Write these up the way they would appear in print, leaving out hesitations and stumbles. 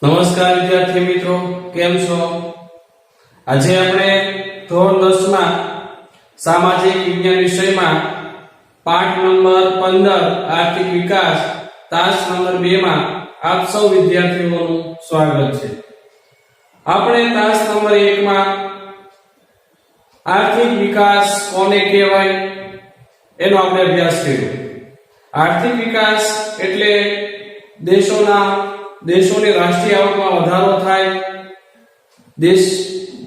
નમસ્કાર વિદ્યાર્થી મિત્રો, કેમ છો? આજે આપણે ધોરણ 10 માં સામાજિક વિજ્ઞાન વિષયમાં પાઠ નંબર 15 આર્થિક વિકાસ તાસ નંબર 2 માં આપ સૌ વિદ્યાર્થીઓનું સ્વાગત છે. આપણે તાસ નંબર 1 માં આર્થિક વિકાસ કોને કહેવાય એનો આપણે અભ્યાસ કર્યો. આર્થિક વિકાસ એટલે દેશોની રાષ્ટ્રીય આવકમાં વધારો થાય,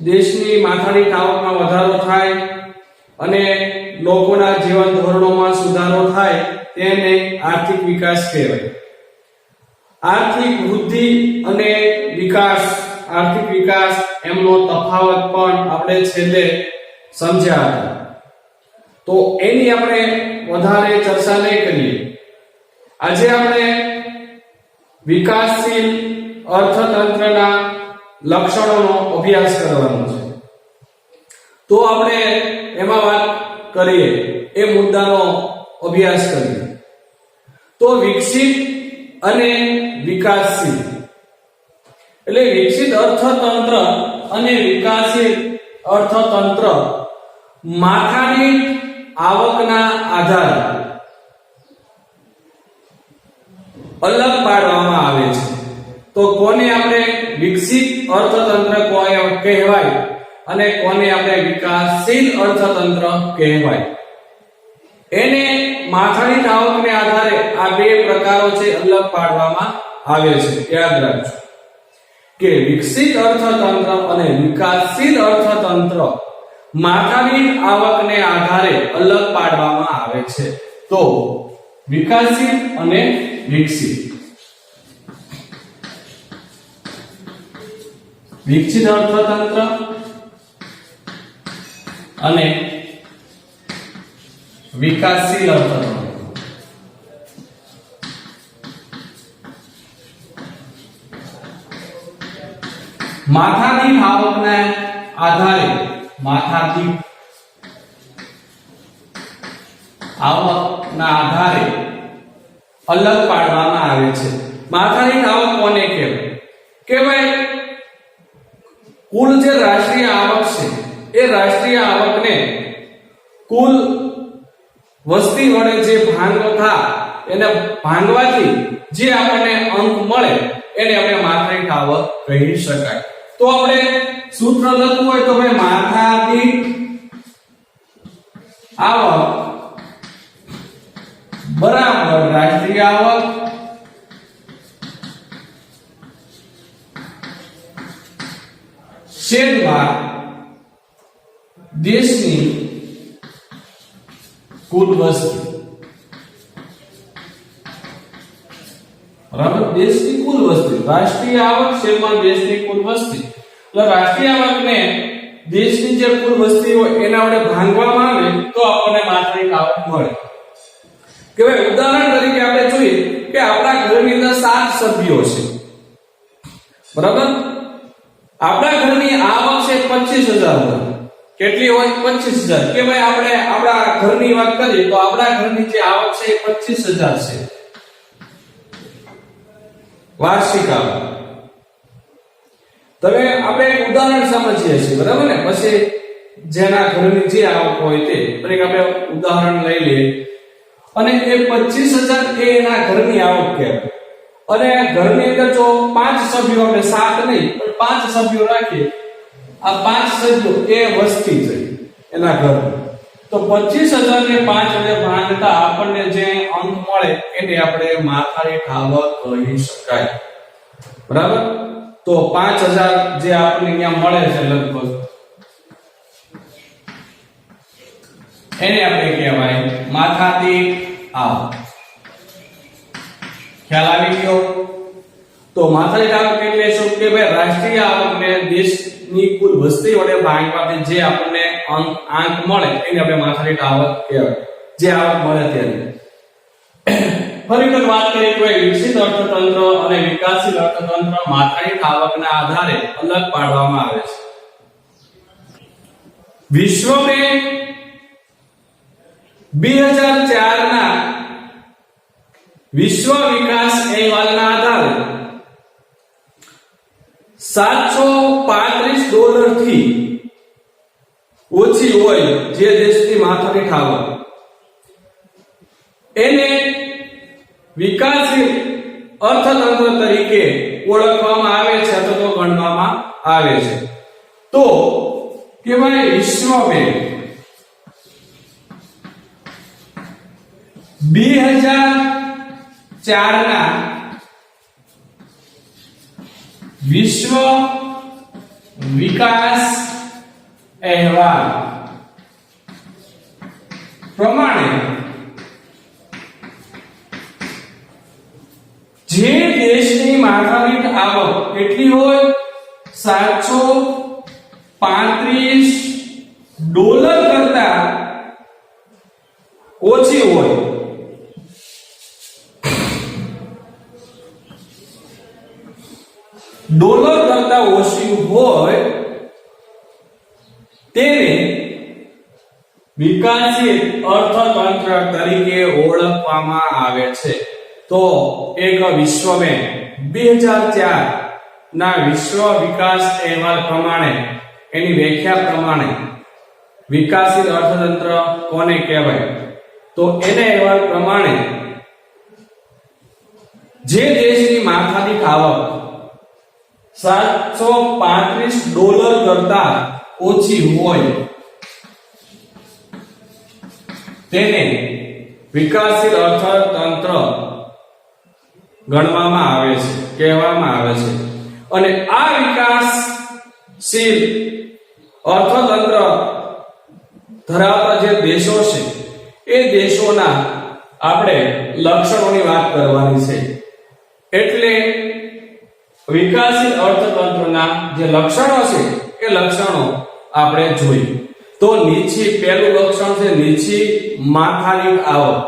દેશની માથાની આવકમાં વધારો થાય અને લોકોના જીવન ધોરણોમાં સુધારો થાય તેને આર્થિક વિકાસ કહેવાય. આર્થિક વૃદ્ધિ અને આર્થિક વિકાસ એમનો તફાવત પણ આપણે છેલ્લે સમજ્યા હતા, તો એની આપણે વધારે ચર્ચા નહીં કરીએ. આજે આપણે વિકાસશીલ અર્થતંત્રના લક્ષણોનો અભ્યાસ કરવાનો છે. તો આપણે એમાં વાત કરીએ, એ મુદ્દાનો અભ્યાસ કરીએ. તો વિકસિત અને વિકાસશીલ એટલે વિકસિત અર્થતંત્ર અને વિકાસશીલ અર્થતંત્ર માથાની આવકના આધારે અલગ પાડવામાં આવે છે. તો કોને આપણે વિકસિત અર્થતંત્ર કહેવાય અને કોને આપણે વિકાસશીલ અર્થતંત્ર કહેવાય, એને માથાની આવકને આધારે આ બે પ્રકારો છે અલગ પાડવામાં આવે છે. યાદ રાખજો કે વિકસિત અર્થતંત્ર અને વિકાસશીલ અર્થતંત્ર માથાની આવકને આધારે અલગ પાડવામાં આવે છે. તો વિકાસશીલ અને વિકસિત. વિકસિત અર્થતંત્ર અને વિકાસશીલ અર્થતંત્ર. માથાદીઠ આવકના આધારે અલગ પાડવામાં આવે છે. માથાદીઠ આવક કોને કહેવાય? કે ભાઈ કુલ જે રાષ્ટ્રીય આવક છે એ રાષ્ટ્રીય આવકને કુલ વસ્તી વડે જે ભાંગો થાય એને ભાંગવાથી જે આપણને અંક મળે એને આપણે માથાદીઠ આવક કહી શકાય. તો આપણે સૂત્ર લખવું હોય તો ભાઈ માથાદીઠ આવક બરાબર રાષ્ટ્રીય આવક છેદમાં દેશની કુલ વસ્તી. બરાબર, દેશની કુલ વસ્તી. રાષ્ટ્રીય આવક છેદમાં દેશની કુલ વસ્તી. એટલે રાષ્ટ્રીય આવકને દેશની જે કુલ વસ્તી હોય એના વડે ભાંગવામાં આવે તો આપણને માથાદીઠ આવક મળે. કે ભાઈ ઉદાહરણ તરીકે આપણે જોઈએ કે આપણા ઘરની અંદર 7 સભ્યો છે. બરાબર, આપણા ઘરની આવક છે 25000. કેટલી હોય? 25000. કે ભાઈ આપણે આપણા ઘરની વાત કરીએ તો આપણા ઘરની જે આવક છે એ 25000 છે વાર્ષિક આવક. તમે આપણે એક ઉદાહરણ સમજીએ છીએ, બરાબર ને? પછી જેના ઘરની જે આવક હોય તે આપણે ઉદાહરણ લઈ લઈએ અને એ 25000 એ એના ઘરની આવક કહેવાય. અને ઘરની અંદર જો 5 સભ્યો, આપણે 7 નહીં પણ 5 સભ્યો રાખીએ, આ 5 સભ્યો એ વસ્તી છે એના ઘર. તો 25000 ને 5 વડે ભાંગતા આપણને જે અંક મળે એને આપણે માથાદીઠ આવક કહી શકાય. બરાબર, તો 5000 જે આપણને અહીંયા મળે છે લગભગ એને આપણે કહેવાય માથાદીઠ આવક. ખ્યાલ આવી ગયો? તો માથાદીઠ આવક એટલે શું? કે ભાઈ રાષ્ટ્રીય આવકને દેશની કુલ વસ્તી વડે ભાગવાથી જે આપણને અંક મળે એને આપણે માથાદીઠ આવક કહેવાય. જે આવક મળે તેને. ફરી વખત વાત કરીએ તો વિકસિત અર્થતંત્ર અને વિકાસશીલ અર્થતંત્ર માથાદીઠ આવકના આધારે અલગ પાડવામાં આવે છે. વિશ્વ બેંક 2004 ના વિશ્વ વિકાસ અહેવાલના આધારે $735 થી ઓછી હોય જે દેશની માથાદીઠ આવક એને વિકાસશીલ અર્થતંત્ર તરીકે ઓળખવામાં આવે છે અથવા તો ગણવામાં આવે છે. તો કે ભાઈ વિશ્વ બેંક 2004 ના વિશ્વ વિકાસ અહેવાલ પ્રમાણે જે દેશની માથાદીઠ આવક કેટલી હોય $735 કરતા ઓછી હોય ડોલર કરતા ઓછી હોય તેને વિકાસશીલ અર્થતંત્ર તરીકે ઓળખવામાં આવે છે. તો એક વિશ્વ બેંક 2004 ના વિશ્વ વિકાસ અહેવાલ પ્રમાણે એની વ્યાખ્યા પ્રમાણે વિકાસશીલ અર્થતંત્ર કોને કહેવાય? તો એના અહેવાલ પ્રમાણે જે દેશની માથાદીઠ આવક $735 કરતા ઓછી હોય તેને વિકાસશીલ અર્થતંત્ર ગણવામાં આવે છે, કહેવામાં આવે છે. અને આ વિકાસશીલ અર્થતંત્ર ધરાવતા જે દેશો છે એ દેશોના આપણે લક્ષણોની વાત કરવાની છે. એટલે વિકાસશીલ અર્થતંત્રના જે લક્ષણો છે એ લક્ષણો આપણે જોઈએ. તો નીચી પહેલું લક્ષણ છે નીચી માથાદીઠ આવક.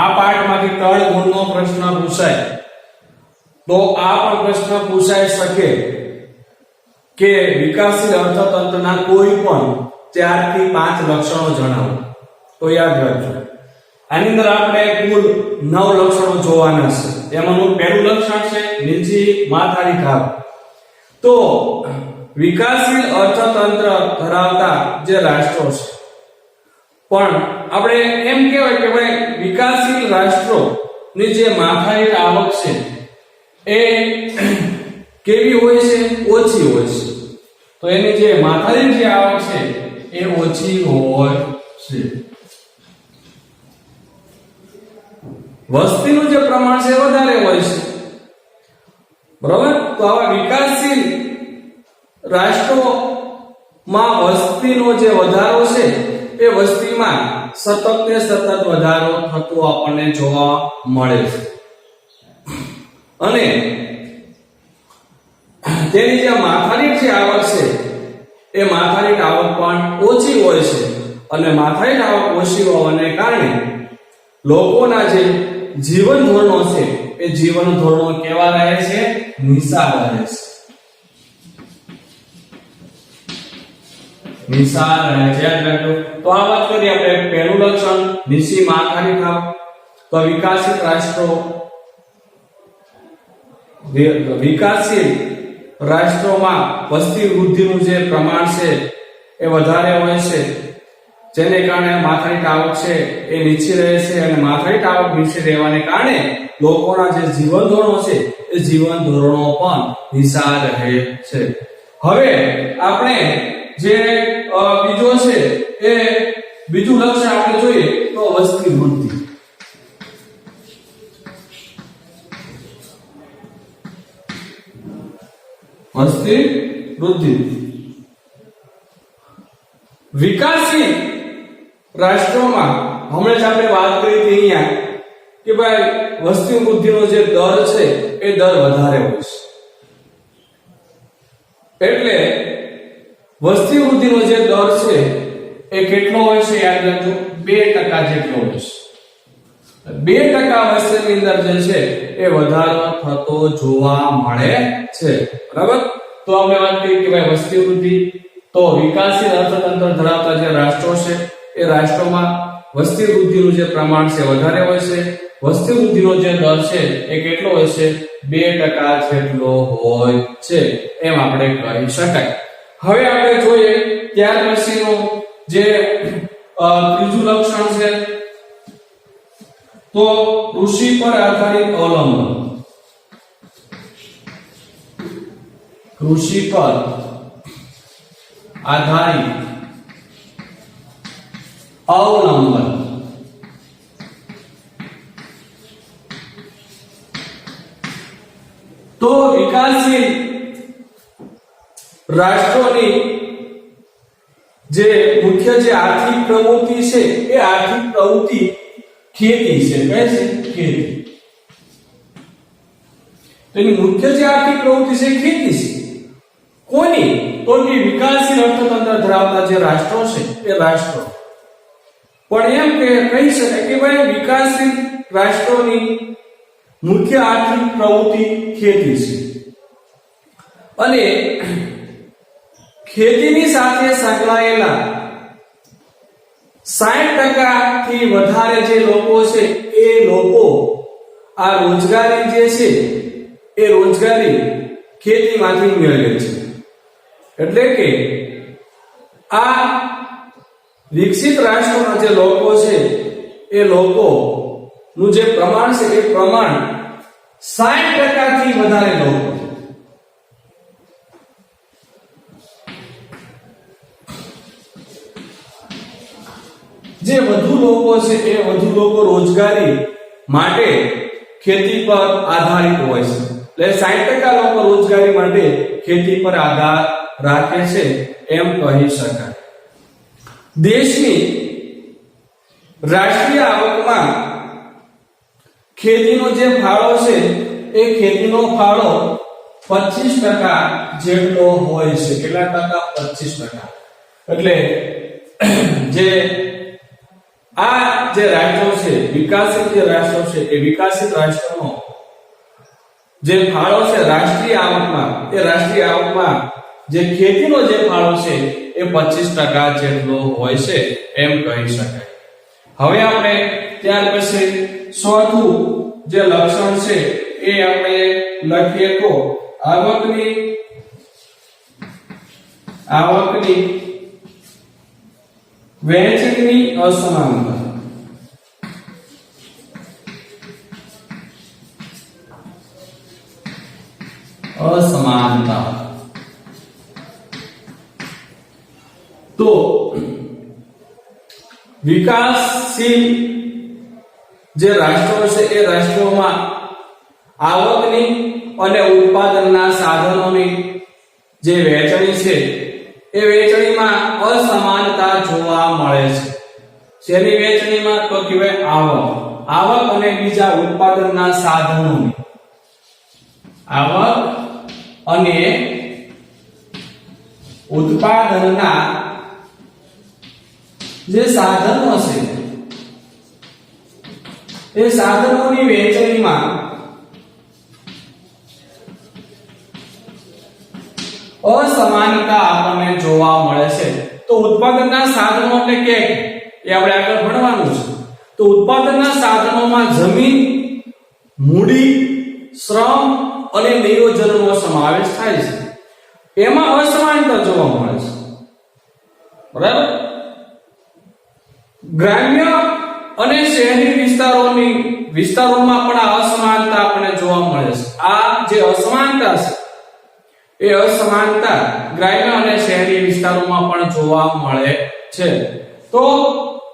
આ પાઠમાંથી 3 ગુણનો પ્રશ્ન પૂછાય તો આ પણ પ્રશ્ન પૂછાઈ શકે કે વિકાસશીલ અર્થતંત્રના કોઈ પણ 4 થી 5 લક્ષણો જણાવો. તો યાદ રાખજો આની અંદર આપણે કુલ 9 લક્ષણો જોવાના છે. એમાંનું પહેલું લક્ષણ છે નીચી માથાદીઠ આવક. તો વિકાસશીલ અર્થતંત્ર ધરાવતા જે રાષ્ટ્રો છે પણ આપણે એમ કહેવાય કે ભાઈ વિકાસશીલ રાષ્ટ્રોની જે માથાદીઠ આવક છે એ કેવી હોય છે? ઓછી હોય છે. તો એની જે માથાદીઠ જે આવક છે એ ઓછી હોય છે. વસ્તીનું જે પ્રમાણ છે વધારે હોય છે. બરાબર? તો આવા વિકાસશીલ રાષ્ટ્રોમાં વસ્તીનો જે વધારો છે એ વસ્તીમાં સતત ને સતત વધારો થતો આપણને જોવા મળે છે. અને તેની જે માથાદીઠ જે આવક છે એ માથાદીઠ આવક પણ ઓછી હોય છે. અને માથાદીઠ આવક ઓછી હોવાને કારણે લોકોના જે જીવન ધોરણો છે એ જીવન ધોરણો કેવા રહે છે? નિસાર રહે છે. નિસાર રહે છે. યાદ રાખજો. તો આ વાત કરીએ આપણે પહેલું લક્ષણ નીચી માથાદીઠ આવક. તો વિકાસશીલ રાષ્ટ્રો વિકાસશીલ રાષ્ટ્રોમાં વસ્તી વૃદ્ધિનું જે પ્રમાણ છે એ વધારે હોય છે, જેને કારણે માથાદીઠ આવક છે એ નીચી રહે છે. અને માથાદીઠ આવક નીચી રહેવાને કારણે લોકોના જે જીવન ધોરણો છે એ જીવન ધોરણો પણ નિસાર રહે છે. હવે આપણે જે બીજો છે એ બીજું લક્ષણ આપણે જોઈએ તો વસ્તી વૃદ્ધિ. વસ્તી વૃદ્ધિ વિકાસશીલ રાષ્ટ્રોમાં હમણાં જ આપણે વાત કરી હતી અહીંયા કે ભાઈ વસ્તી વૃદ્ધિનો જે દર છે એ દર વધારે હોય છે. એટલે વસ્તી વૃદ્ધિનો જે દર છે એ કેટલો હોય છે? યાદ રાખજો 2% જેટલો હોય છે. 2% વર્ષની અંદર જે છે એ વધારો થતો જોવા મળે છે. બરાબર? તો આપણે વાત કરી કે ભાઈ વસ્તી વૃદ્ધિ, તો વિકાસશીલ અર્થતંત્ર ધરાવતા જે રાષ્ટ્રો છે એ રાષ્ટ્રોમાં વસ્તી વૃદ્ધિનું જે પ્રમાણ છે વધારે હોય છે. વસ્તી વૃદ્ધિનો જે દર છે એ કેટલો હોય છે? 2% જેટલો હોય છે એમ આપણે કહી શકાય. હવે આપણે જોઈએ ત્યાર પછીનું જે ત્રીજું લક્ષણ છે તો કૃષિ પર આધારિત અવલંબન. કૃષિ પર આધારિત અવલંબન. તો વિકાસશીલ રાષ્ટ્રોની જે મુખ્ય જે આર્થિક પ્રવૃત્તિ છે એ આર્થિક પ્રવૃત્તિ ખેતી છે. કઈ છે? ખેતી. તેની મુખ્ય જે આર્થિક પ્રવૃત્તિ છે ખેતી છે. કોની? તો કે વિકાસશીલ અર્થતંત્ર ધરાવતા જે રાષ્ટ્રો છે એ રાષ્ટ્રો. પણ એમ કે કહી શકાય કે ભાઈ વિકાસશીલ રાષ્ટ્રોની મુખ્ય આર્થિક પ્રવૃત્તિ ખેતી છે અને ખેતીની સાથે સંકળાયેલા 60% થી વધારે જે લોકો છે એ લોકો આ રોજગારી જે છે એ રોજગારી ખેતીમાંથી મેળવે છે. એટલે કે આ વિકસિત રાષ્ટ્રોના જે લોકો છે એ લોકો નું જે પ્રમાણ છે એ પ્રમાણ 60% થી વધારે લોકો. જે વધુ લોકો છે એ વધુ લોકો રોજગારી માટે ખેતી પર આધારિત હોય છે. એટલે 60% લોકો રોજગારી માટે ખેતી પર આધાર રાખે છે એમ કહી શકાય. દેશની રાષ્ટ્રીય આવકમાં ખેતીનો જે ફાળો છે એ ખેતીનો ફાળો 25% જેટલો હોય છે. કેટલા ટકા? 25%. એટલે જે આ જે રાષ્ટ્રો છે વિકાસશીલ જે રાષ્ટ્રો છે એ વિકાસશીલ રાષ્ટ્રોનો જે ફાળો છે રાષ્ટ્રીય આવકમાં, એ રાષ્ટ્રીય આવકમાં જે ખેતીનો જે ફાળો છે એ 25% જેટલો હોય છે એમ કહી શકાય. હવે આપણે ત્યાર પછી ચોથું જે લક્ષણ છે એ આપણે લખીએ તો આવકની વહેંચણીની અસમાનતા. તો વિકાસશીલ જે રાષ્ટ્રો છે એ રાષ્ટ્રોમાં આવકની અને ઉત્પાદનના સાધનોની જે વહેંચણી છે એ વહેંચણીમાં અસમાનતા જોવા મળે છે. શેની વહેંચણીમાં? તો કહેવાય આવક અને બીજા ઉત્પાદનના સાધનોની. આવક અને ઉત્પાદનના જે સાધનો છે એ સાધનોની વહેંચણીમાં અસમાનતા આપણને જોવા મળે છે. તો ઉત્પાદનના સાધનો એટલે કે એ આપણે આગળ ભણવાનું છે. તો ઉત્પાદનના સાધનોમાં જમીન, મૂડી, શ્રમ અને નિયોજનનો સમાવેશ થાય છે. એમાં અસમાનતા જોવા મળે છે. બરાબર? ગ્રામ્ય અને શહેરી વિસ્તારોમાં પણ આ અસમાનતા આપણને જોવા મળે છે. આ જે અસમાનતા છે એ અસમાનતા ગ્રામ્ય અને શહેરી વિસ્તારોમાં પણ જોવા મળે છે. તો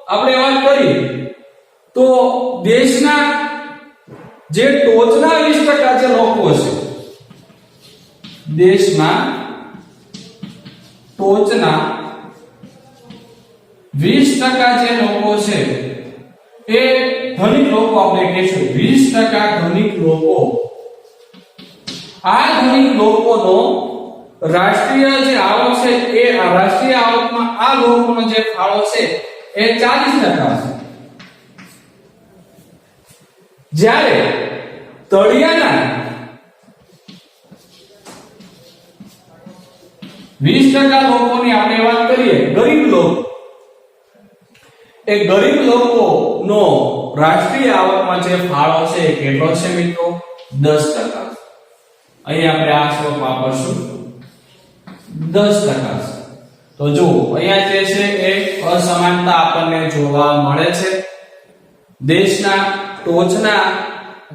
આપણે વાત કરીએ તો દેશના જે ટોચના 20% જે લોકો છે, દેશના ટોચના 20% જે લોકો છે એ ધનિક લોકો આપણે કહીશું. 20% ધનિક લોકો. આ ધનિક લોકોનો રાષ્ટ્રીય જે આવક છે એ રાષ્ટ્રીય આવકમાં આ લોકોનો જે ફાળો છે એ 40% છે. જ્યારે તળિયાના 20% લોકોની આપણે વાત કરીએ ગરીબ લોકો, એ ગરીબ લોકોનો રાષ્ટ્રીય આવકમાં જે ફાળો છે એ કેટલો છે મિત્રો? 10%. અહીં આપણે આ સ્વરૂપ વાપરશું 10%. તો જો અહીંયા જે છે એ અસમાનતા આપણને જોવા મળે છે. દેશના ટોચના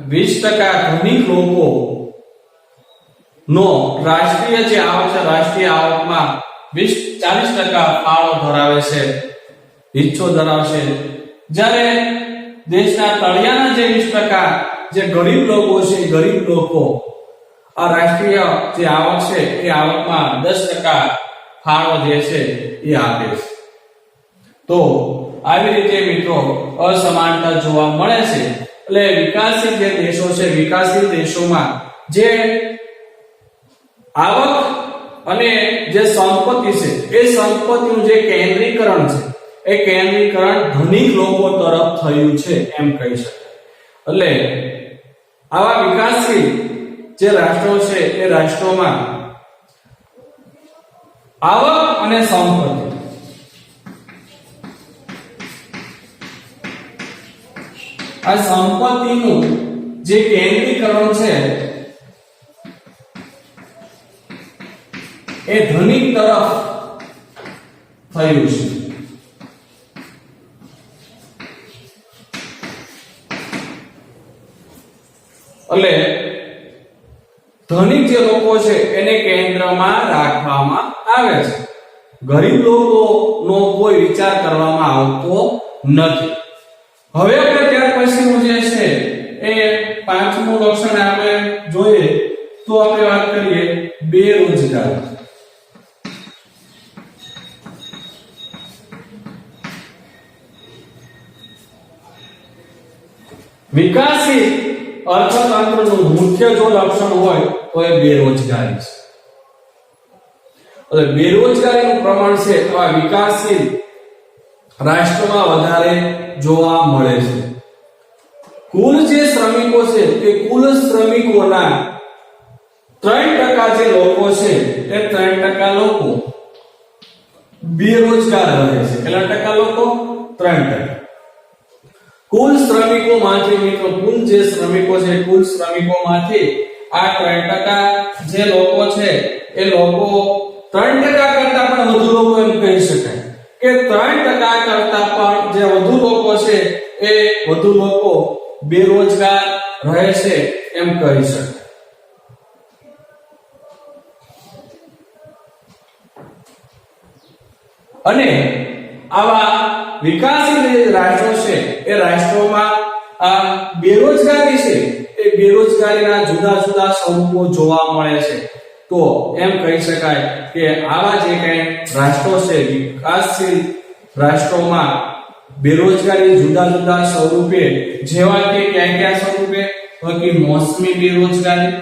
20% ધનિક લોકો નો રાષ્ટ્રીય જે આવક છે, રાષ્ટ્રીય આવકમાં 40% ફાળો ધરાવે છે, હિસ્સો ધરાવશે. જ્યારે દેશના તળિયાના જે 20% જે ગરીબ લોકો છે, ગરીબ લોકો આ રાષ્ટ્રીય જે આવક છે એ આવકમાં 10% ફાળો જે છે એ આપે છે. તો આવી રીતે મિત્રો અસમાનતા જોવા મળે છે. એટલે વિકાસશીલ જે દેશો છે, વિકાસશીલ દેશોમાં જે આવક અને જે સંપત્તિ છે એ સંપત્તિનું જે કેન્દ્રીકરણ છે એ કેન્દ્રીકરણ ધનિક લોકો તરફ થયું છે એમ કહી શકાય. એટલે આવા વિકાસશીલ જે રાષ્ટ્રો છે એ રાષ્ટ્રોમાં આવક અને સંપત્તિ આ સંપત્તિનું જે કેન્દ્રીકરણ છે એ ધનિક તરફ થયું છે. એટલે ધનિક જે લોકો છે એને કેન્દ્રમાં રાખવામાં આવે છે. ગરીબ લોકોનો કોઈ વિચાર કરવામાં આવતો નથી. હવે આપણે ત્યાર પછીનું જે છે એ પાંચમું લક્ષણ આપણે જોઈએ તો આપણે વાત કરીએ બેરોજગારી. વિકાસશીલ અર્થતંત્રનું મુખ્ય જો લક્ષણ હોય તો એ બેરોજગારી છે. એટલે બેરોજગારીનું પ્રમાણ છે આ વિકાસશીલ રાષ્ટ્રમાં વધારે જોવા મળે છે. કુલ જે શ્રમિકો છે એ કુલ શ્રમિકોના 3% જે લોકો છે એ 3% લોકો બેરોજગાર રહે છે. કેટલા ટકા લોકો? 3%. કુલ શ્રમિકોમાંથી મિત્રો કુલ જે શ્રમિકો છે કુલ શ્રમિકોમાંથી આ 3% જે લોકો છે એ લોકો 3% કરતા પણ વધુ લોકો એમ કહી શકાય કે 3% કરતા પણ જે વધુ લોકો છે એ વધુ લોકો બેરોજગાર રહે છે એમ કહી શકાય. અને આવા વિકાસશીલ રાષ્ટ્રો છે એ રાષ્ટ્રોમાં આ બેરોજગારી છે એ બેરોજગારીના જુદા જુદા સ્વરૂપો જોવા મળે છે. તો એમ કહી શકાય કે આવા જે કંઈ રાષ્ટ્રો છે વિકાસશીલ રાષ્ટ્રોમાં બેરોજગારી જુદા જુદા સ્વરૂપે, જેવા કે કયા સ્વરૂપે? તો કે મોસમી બેરોજગારી,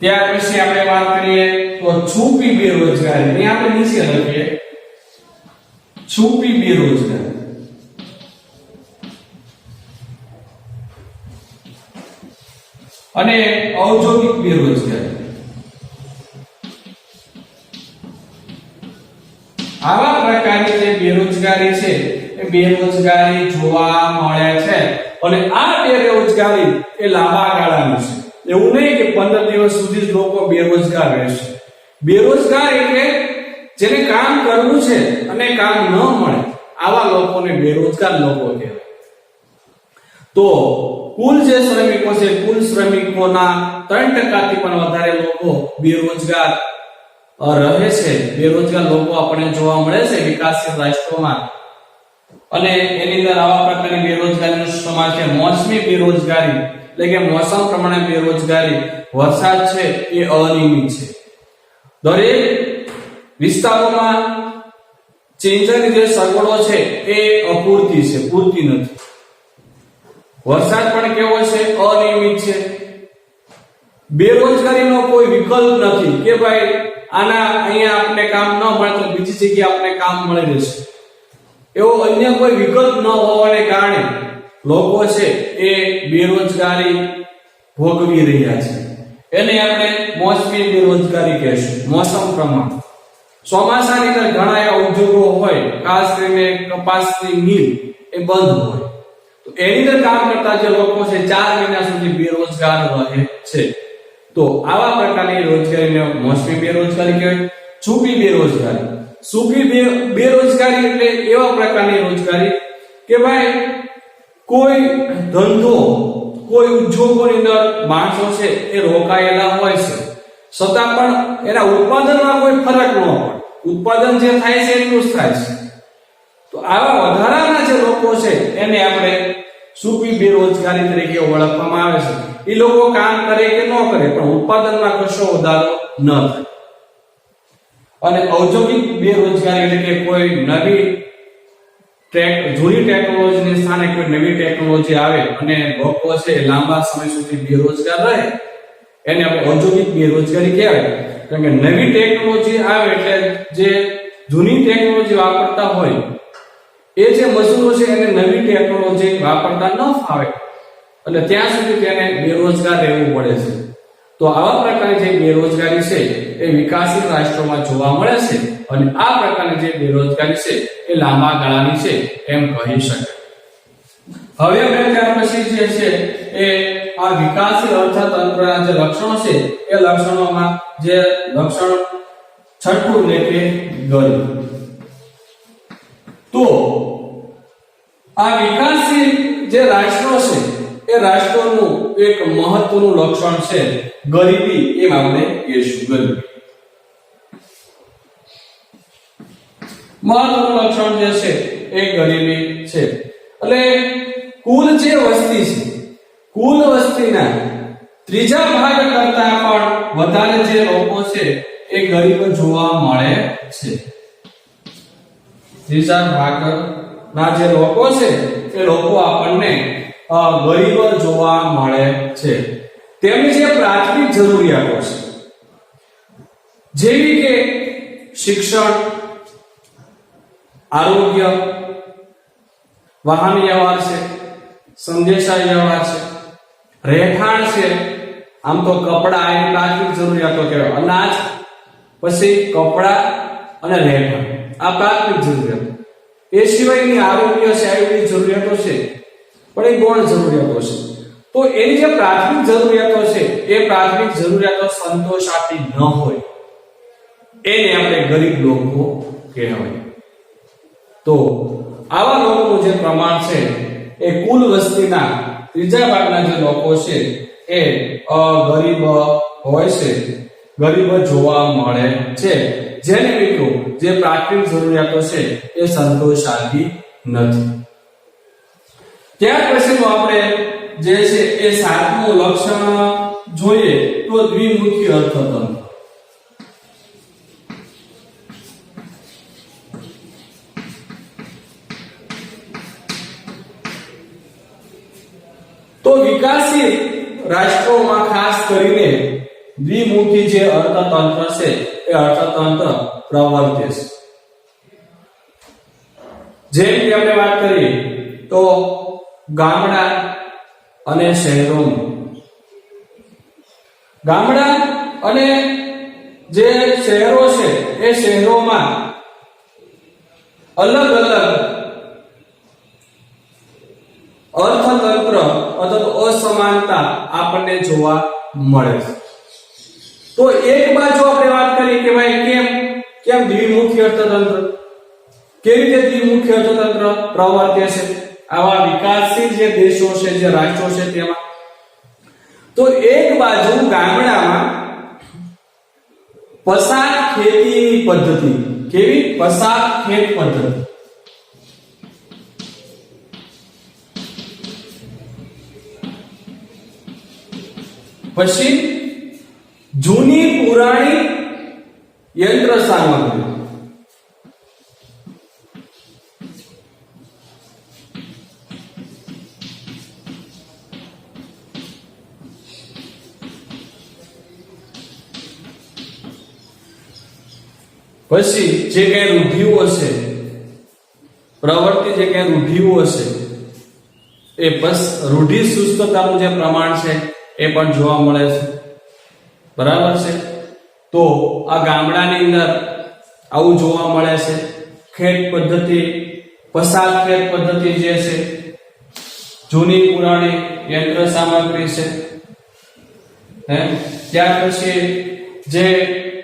ત્યાર પછી આપણે વાત કરીએ તો છુપી બેરોજગારી. અહીં આપણે નીચે લખીએ છુપી બેરોજગારી. અને ઔદ્યોગિક બેરોજગારી. આવા પ્રકારની જે બેરોજગારી છે એ બેરોજગારી જોવા મળે છે. અને આ બેરોજગારી એ લાંબા ગાળાની છે. એવું નહીં કે 15 દિવસ સુધી જ લોકો બેરોજગાર રહેશે. બેરોજગાર એટલે જેને કામ કરવું છે અને કામ ન મળે આવા લોકોને બેરોજગાર લોકો કહેવાય. તો કુલ જે શ્રમિકો છે કુલ શ્રમિકોના 3% થી પણ વધારે લોકો બેરોજગાર રહે છે. બેરોજગાર લોકો આપણે જોવા મળે છે વિકાસશીલ રાષ્ટ્રોમાં. અને એની અંદર આવા પ્રકારની બેરોજગારીનો સમાવેશ છે મોસમી બેરોજગારી, એટલે કે મોસમ પ્રમાણે બેરોજગારી. વરસાદ છે એ અનિયમિત છે. દરેક વિસ્તારોમાં સિંચાઈની જે સગવડો છે એ અપૂરતી છે, પૂરતી નથી. વરસાદ પણ કેવો છે? અનિયમિત છે. બેરોજગારીનો કોઈ વિકલ્પ નથી કે ભાઈ આના અહીંયા આપણે કામ ન મળે તો બીજી જગ્યાએ આપણે કામ મળી જશે. એવો અન્ય કોઈ વિકલ્પ ન હોવાને કારણે લોકો છે એ બેરોજગારી ભોગવી રહ્યા છે એને આપણે મોસમી બેરોજગારી કહેશું. મોસમ પ્રમાણે ચોમાસાની અંદર ઘણા એવા ઉદ્યોગો હોય, ખાસ કરીને કપાસની મિલ એ બંધ હોય, તો એની અંદર કામ કરતા જે લોકો છે 4 મહિના સુધી બેરોજગાર રહે છે. તો આવા પ્રકારની રોજગારીને મોસમી બેરોજગારી કહેવાય. છુપી બેરોજગારી. છુપી બેરોજગારી એટલે એવા પ્રકારની રોજગારી કે ભાઈ કોઈ ધંધો, કોઈ ઉદ્યોગોની અંદર માણસો છે એ રોકાયેલા હોય છે, છતાં પણ એના ઉત્પાદનમાં કોઈ ફરક ન પડે. ઉત્પાદન જે થાય છે એટલું જ થાય છે. તો આવા વધારાના જે લોકો છે એને આપણે છુપી બેરોજગારી તરીકે ઓળખવામાં આવે છે. એ લોકો કામ કરે કે ન કરે પણ ઉત્પાદનમાં કશો વધારો ન થાય. અને ઔદ્યોગિક બેરોજગારી એટલે કે કોઈ નવી જૂની ટેકનોલોજીની સ્થાને કોઈ નવી ટેકનોલોજી આવે અને લોકો છે લાંબા સમય સુધી બેરોજગાર રહે, એને આપણે ઔદ્યોગિક બેરોજગારી કહેવાય. કારણ કે નવી ટેકનોલોજી આવે એટલે જે જૂની ટેકનોલોજી વાપરતા હોય એ જે મજૂરો છે એને નવી ટેકનોલોજી વાપરતા ન ફાવે એટલે ત્યાં સુધી તેને બેરોજગાર રહેવું પડે છે. તો આવા પ્રકારની જે બેરોજગારી છે એ વિકાસશીલ રાષ્ટ્રોમાં જોવા મળે છે અને આ પ્રકારની જે બેરોજગારી છે એ લાંબા ગાળાની છે એમ કહી શકાય. હવે આપણે ત્યાર પછી જે છે એ આ વિકાસશીલ અર્થતંત્રના જે લક્ષણો છે એ લક્ષણોમાં જે લક્ષણ છઠ્ઠું એટલે કે ગરીબી. તો આ વિકાસશીલ જે રાષ્ટ્રો છે એ રાષ્ટ્રોનું એક મહત્વનું લક્ષણ છે ગરીબી. એમ આપણે કહીશું ગરીબી. મહત્વનું લક્ષણ જે છે એ ગરીબી છે. એટલે કુલ જે વસ્તી છે, કુલ વસ્તીના ત્રીજા ભાગ કરતા પણ વધારે જે લોકો છે એ ગરીબ જોવા મળે છે. ત્રીજા ભાગના જે લોકો છે એ લોકો આપણને ગરીબ જોવા મળે છે. તેમની જે પ્રાથમિક જરૂરિયાતો છે જેવી કે શિક્ષણ, આરોગ્ય, વાહન વ્યવહાર છે, સંદેશા વ્યવહાર છે, રહેઠાણ છે, આમ તો કપડા એની પ્રાથમિક જરૂરિયાતો કહેવાય. અનાજ, પછી કપડા અને રહેઠાણ આ પ્રાથમિક જરૂરિયાતો. એ સિવાયની આરોગ્ય છે, આવી જરૂરિયાતો છે પણ એ ગૌણ જરૂરિયાતો છે. તો એની જે પ્રાથમિક જરૂરિયાતો છે એ પ્રાથમિક જરૂરિયાતો સંતોષાતી ન હોય એને આપણે ગરીબ લોકો કહેવાય. તો આવા લોકોનું જે પ્રમાણ છે એ કુલ વસ્તીના ત્રીજા ભાગના જે લોકો છે એ ગરીબ હોય છે, ગરીબ જોવા મળે છે, જેને મિત્રો જે પ્રાથમિક જરૂરિયાતો છે એ સંતોષાતી નથી. ત્યાર પછીનું આપણે જે છે એ સાતમું લક્ષણ જોઈએ તો દ્વિમુખી અર્થતંત્ર. તો વિકાસશીલ રાષ્ટ્રોમાં ખાસ કરીને દ્વિમુખી જે અર્થતંત્ર છે એ અર્થતંત્ર પ્રવર્તે છે. જેમ કે આપણે વાત કરીએ તો ગામડા અને શહેરોમાં, ગામડા અને જે શહેરો છે એ શહેરોમાં અલગ અલગ અર્થતંત્ર અથવા અસમાનતા આપણને જોવા મળે છે. તો એક બાજુ આપણે વાત કરી કે ભાઈ કેમ દ્વિમુખી અર્થતંત્ર, કેવી રીતે દ્વિમુખી અર્થતંત્ર પ્રવર્તે છે આવા વિકાસશીલ જે દેશો છે, જે રાષ્ટ્રો છે તેમાં. તો એક બાજુ ગામડામાં પસાર ખેતીની પદ્ધતિ, કેવી પસાર ખેત પદ્ધતિ, પછી જૂની પુરાણી યંત્ર સામગ્રી, પછી જે કઈ રૂઢિઓ છે, પ્રવૃત્તિ જે કઈ રૂઢિઓ છે એ બસ રૂઢિ સુસ્તતાનું જે પ્રમાણ છે એ પણ જોવા મળે છે, બરાબર છે. તો આ ગામડાની અંદર આવું જોવા મળે છે. ખેત પદ્ધતિ, પસાર ખેત પદ્ધતિ જે છે, જૂની પુરાણી યંત્ર સામગ્રી છે. ત્યાર પછી જે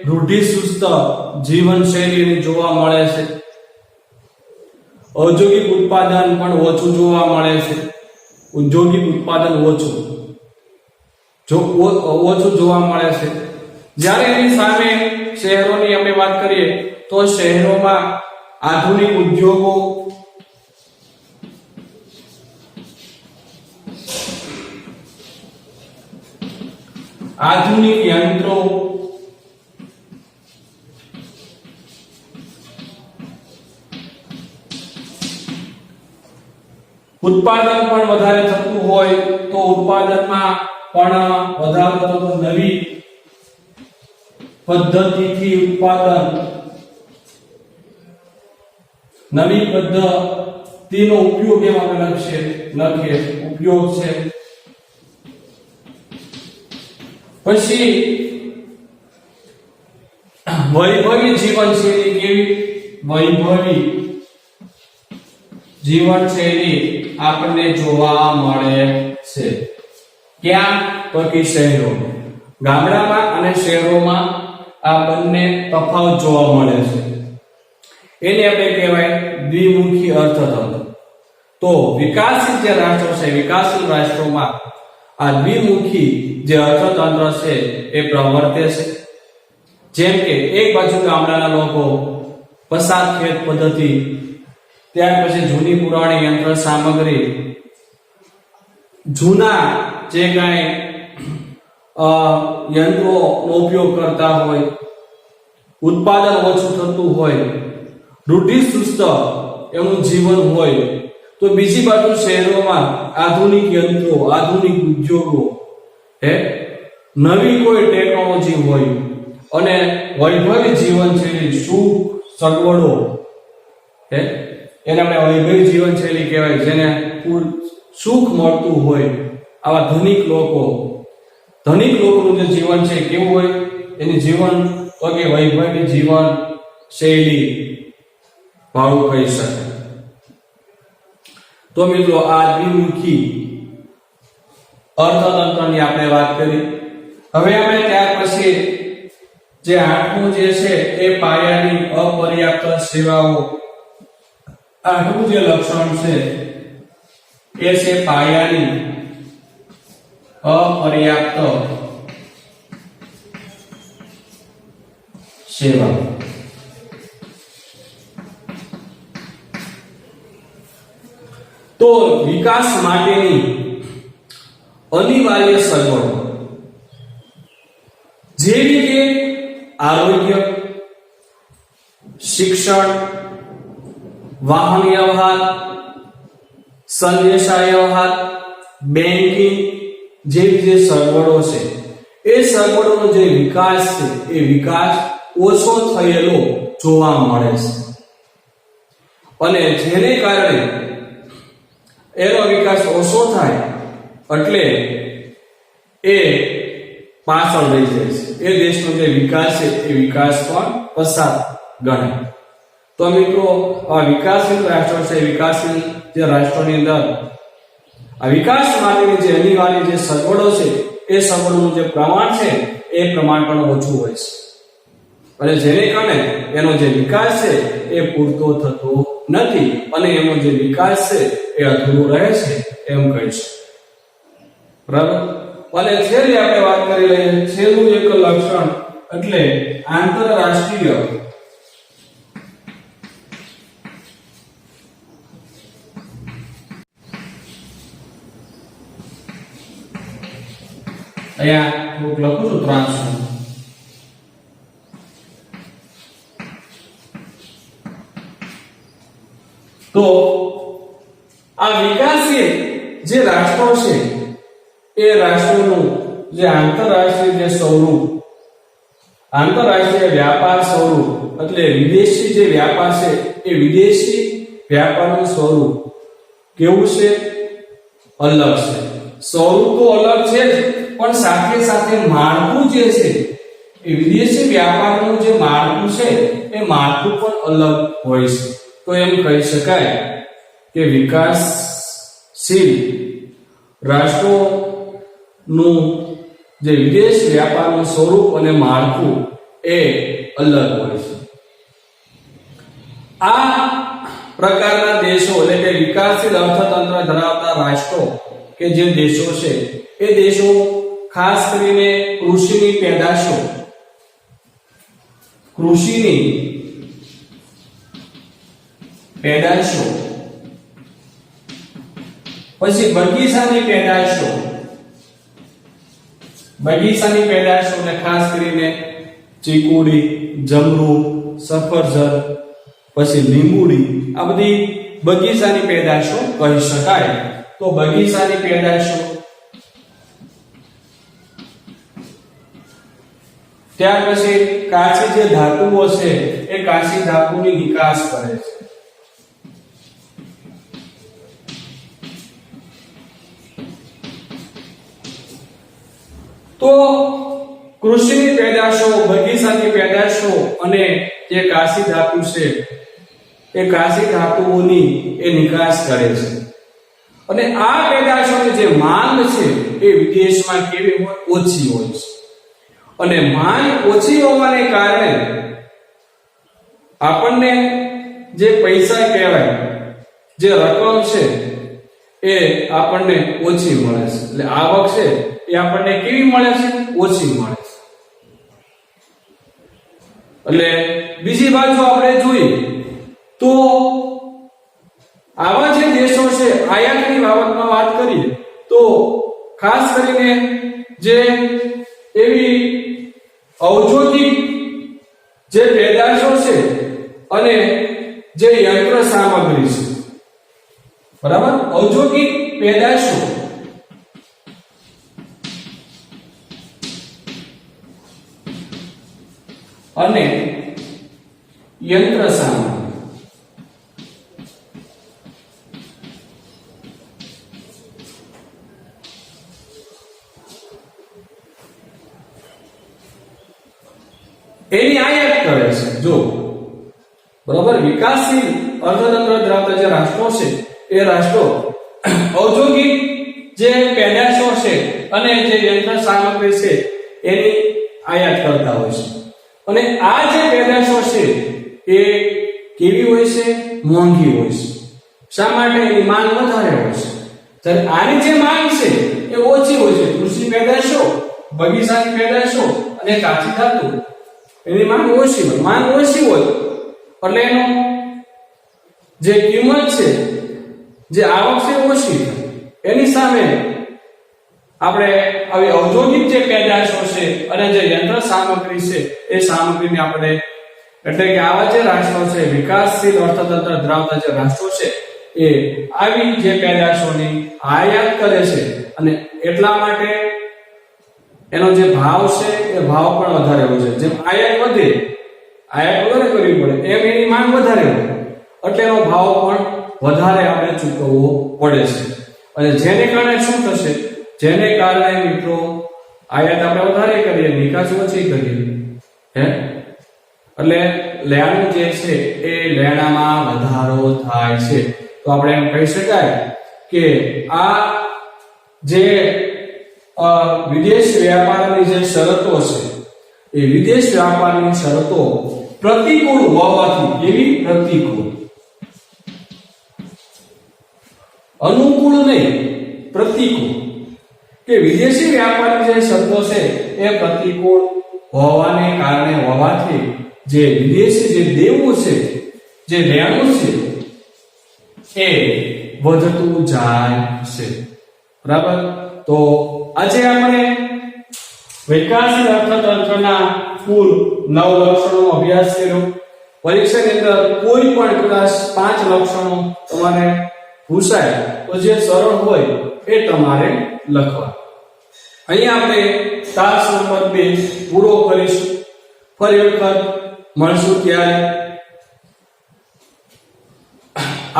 રૂઢિચુસ્ત જીવનશૈલી જોવા મળે છે. ઔદ્યોગિક ઉત્પાદન પણ ઓછું જોવા મળે છે. ઔદ્યોગિક ઉત્પાદન ઓછું જોવા મળે છે. જ્યારે એની સામે શહેરોની આપણે વાત કરીએ તો શહેરોમાં આધુનિક ઉદ્યોગો, આધુનિક યંત્રો, ઉત્પાદન પણ વધારે થતું હોય તો ઉત્પાદનમાં પણ વધારો થતો, નવી પદ્ધતિથી ઉત્પાદન, નવી પદ્ધતિનો ઉપયોગ એમાં લખીએ ઉપયોગ છે. પછી વૈભવી જીવનશૈલી, કેવી વૈભવી જીવનશૈલી આપણને જોવા મળે છે. ક્યાં? તો કે શહેરોમાં. ગામડામાં અને શહેરોમાં આ બંને તફાવત જોવા મળે છે. એને આપણે કહેવાય દ્વિમુખી અર્થતંત્ર. તો વિકાસશીલ જે રાષ્ટ્રો છે, વિકાસશીલ રાષ્ટ્રોમાં આ દ્વિમુખી જે અર્થતંત્ર છે એ પ્રવર્તે છે. જેમ કે એક બાજુ ગામડાના લોકો પસાર ખેત પદ્ધતિ, ત્યાર પછી જૂની પુરાણી યંત્ર સામગ્રી, જૂના જે કાંઈ યંત્રોનો ઉપયોગ કરતા હોય, ઉત્પાદન ઓછું થતું હોય, રૂઢિચુસ્ત એનું જીવન હોય, તો બીજી બાજુ શહેરોમાં આધુનિક યંત્રો, આધુનિક ઉદ્યોગો, નવી કોઈ ટેકનોલોજી હોય અને વૈભવી જીવનશૈલી, સુખ સગવડો, એને આપણે વૈભવી જીવનશૈલી કહેવાય, જેને સુખ મળતું હોય. આવા ધનિક લોકોનું જે જીવન છે કેવું હોય? એની જીવન તો કે વૈભવી જીવન શૈલી વાળું કહી શકાય. તો મિત્રો આ દ્વિમુખી અર્થતંત્રની આપણે વાત કરી. હવે આપણે ત્યાર પછી જે આઠમું જે છે એ પાયાની અપર્યાપ્ત સેવાઓ. આઠમું જે લક્ષણ છે એ છે પાયાની અપર્યાપ્ત સેવા. તો વિકાસ માટેની અનિવાર્ય સગવડો જેવી કે આરોગ્ય, શિક્ષણ, વાહન વ્યવહાર, સંદેશા વ્યવહાર, બેન્કિંગ જેવી જે સગવડો છે, એ સગવડોનો જે વિકાસ છે એ વિકાસ ઓછો થયેલો જોવા મળે છે. અને જેને કારણે એનો વિકાસ ઓછો થાય એટલે એ પાછળ રહી જાય છે. એ દેશનો જે વિકાસ છે એ વિકાસ પણ પછાત ગણાય. તો મિત્રો આ વિકાસશીલ રાષ્ટ્રો છે, વિકાસશીલ જે રાષ્ટ્રોની અંદર આ વિકાસ માટેની જે અનિવાર્ય જે સગવડો છે એ સગવડોનું જે પ્રમાણ છે એ પ્રમાણ પણ ઓછું હોય છે. અને જેને કારણે એનો જે વિકાસ છે એ પૂરતો થતો નથી અને એનો જે વિકાસ છે એ અધૂરો રહે છે એમ કહી છે. બરાબર. અને છેલ્લે આપણે વાત કરી લઈએ, છેલ્લું એક લક્ષણ એટલે આંતરરાષ્ટ્રીય અહીંયા હું લખું છું 300. તો આ વિકાસશીલ જે રાષ્ટ્રો છે એ રાષ્ટ્રોનું જે આંતરરાષ્ટ્રીય જે સ્વરૂપ, આંતરરાષ્ટ્રીય વ્યાપાર સ્વરૂપ એટલે વિદેશી જે વ્યાપાર છે એ વિદેશી વ્યાપારનું સ્વરૂપ કેવું છે? અલગ છે. સ્વરૂપ તો અલગ છે જ, પણ સાથે સાથે માળખું જે છે એ વિદેશી વ્યાપારનું જે માળખું છે એ માળખું પણ અલગ હોય છે. તો એમ કહી શકાય કે વિકાસશીલ રાષ્ટ્રોનું જે વિદેશ વ્યાપારનું સ્વરૂપ અને માળખું એ અલગ હોય છે. આ પ્રકારના દેશો એટલે કે વિકાસશીલ અર્થતંત્ર ધરાવતા રાષ્ટ્રો કે જે દેશો છે એ દેશો ખાસ કરીને કૃષિની પેદાશો પછી બગીચાની પેદાશો ને ખાસ કરીને ચીકુડી, જમરૂ, સફરજન, પછી લીંબુડી, આ બધી બગીચાની પેદાશો કહી શકાય. તો બગીચાની પેદાશો, ત્યાર પછી કાચી જે ધાતુઓ છે એ કાચી ધાતુની નિકાસ કરે છે. તો કૃષિની પેદાશો, બગીચાની પેદાશો અને જે કાચી ધાતુ છે એ કાચી ધાતુઓની એ નિકાસ કરે છે. અને આ પેદાશોની જે માંગ છે એ વિદેશમાં કેવી હોય? ઓછી હોય છે. અને માંગ ઓછી હોવાને કારણે આપણને જે પૈસા કહેવાય, જે રકમ છે એ આપણને ઓછી મળે છે. એટલે આવક છે એ આપણને કેવી મળે છે? ઓછી મળે છે. એટલે બીજી બાજુ આપણે જોઈએ તો આવા જે દેશો છે આયાતની બાબતમાં વાત કરીએ તો ખાસ કરીને જે એવી ઔદ્યોગિક જે પેદાશો છે અને જે યંત્ર સામગ્રી છે, બરાબર, ઔદ્યોગિક પેદાશો અને યંત્ર સામગ્રી, એની આયાત કરે છે. જો બરાબર, વિકાસશીલ અર્થતંત્ર ધરાવતા જે રાષ્ટ્રો છે એ રાષ્ટ્રો ઔદ્યોગિક જે પેદાશો છે અને જે યંત્ર સામગ્રી છે એની આયાત કરતા હોય છે. અને આ જે પેદાશો છે એ કેવી હોય છે? મોંઘી હોય છે. શા માટે? એની માંગ વધારે હોય છે. જ્યારે આની જે માંગ છે એ ઓછી હોય છે. કૃષિ પેદાશો, બગીચાની પેદાશો અને કાચી ધાતુ એની માંગ ઓછી હોય. માંગ ઓછી હોય એટલે એનો જે કિંમત છે, જે આવક છે ઓછી થાય. એની સામે આપણે આવી ઔદ્યોગિક જે પેદાશો છે અને જે યંત્ર સામગ્રી છે એ સામગ્રીને આપણે, એટલે કે આવા જે રાષ્ટ્રો છે, વિકાસશીલ અર્થતંત્ર ધરાવતા જે રાષ્ટ્રો છે એ આવી જે પેદાશોની આયાત કરે છે. અને એટલા માટે એનો જે ભાવ છે એ ભાવ પણ વધારે હોય છે. જેમ આયાત વધે, આયાત વધારે કરવી પડે, એમ એની માંગ વધારે હોય એટલે એનો ભાવ પણ વધારે આપણે ચૂકવવો પડે છે. અને જેને કારણે શું થશે? જેને કારણે મિત્રો આયાત આપણે વધારે કરીએ, નિકાસ ઓછી કરીએ, એટલે લેણું જે છે એ લેણામાં વધારો થાય છે. તો આપણે એમ કહી શકાય કે આ જે વિદેશ વ્યાપારની જે શરતો છે એ વિદેશ વ્યાપારની શરતો પ્રતિકૂળ હોવાથી, એવી પ્રતિકૂળ, અનુકૂળ નહીં, પ્રતિકૂળ, કે વિદેશી વ્યાપારની જે શરતો છે એ પ્રતિકૂળ હોવાને કારણે હોવાથી જે વિદેશી જે દેવું છે, જે લેણું છે એ વધતું જાય છે. બરાબર. તો આજે આપણે વિકાસશીલ અર્થતંત્રના કુલ 9 લક્ષણોનો અભ્યાસ કર્યો. પરીક્ષાની અંદર કોઈ પણ કદાચ 5 લક્ષણો તમારે પૂછાય તો જે સરળ હોય એ તમારે લખવા. અહીંયા આપણે તાસ નંબર 2 પૂરો કરીશું. ફરી વખત મળશું ત્યારે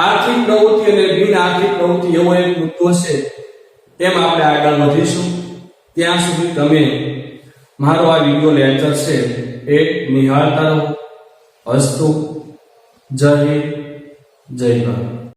આર્થિક પ્રવૃત્તિ અને બિન આર્થિક પ્રવૃત્તિ એવો એક મુદ્દો છે, એમ આપણે આગળ વધીશું. ત્યાં સુધી તમે મારો આ વિડિયો લેક્ચર છે એ નિહાળતા રહો. અસ્તુ. જય હિન્દ, જય ભારત.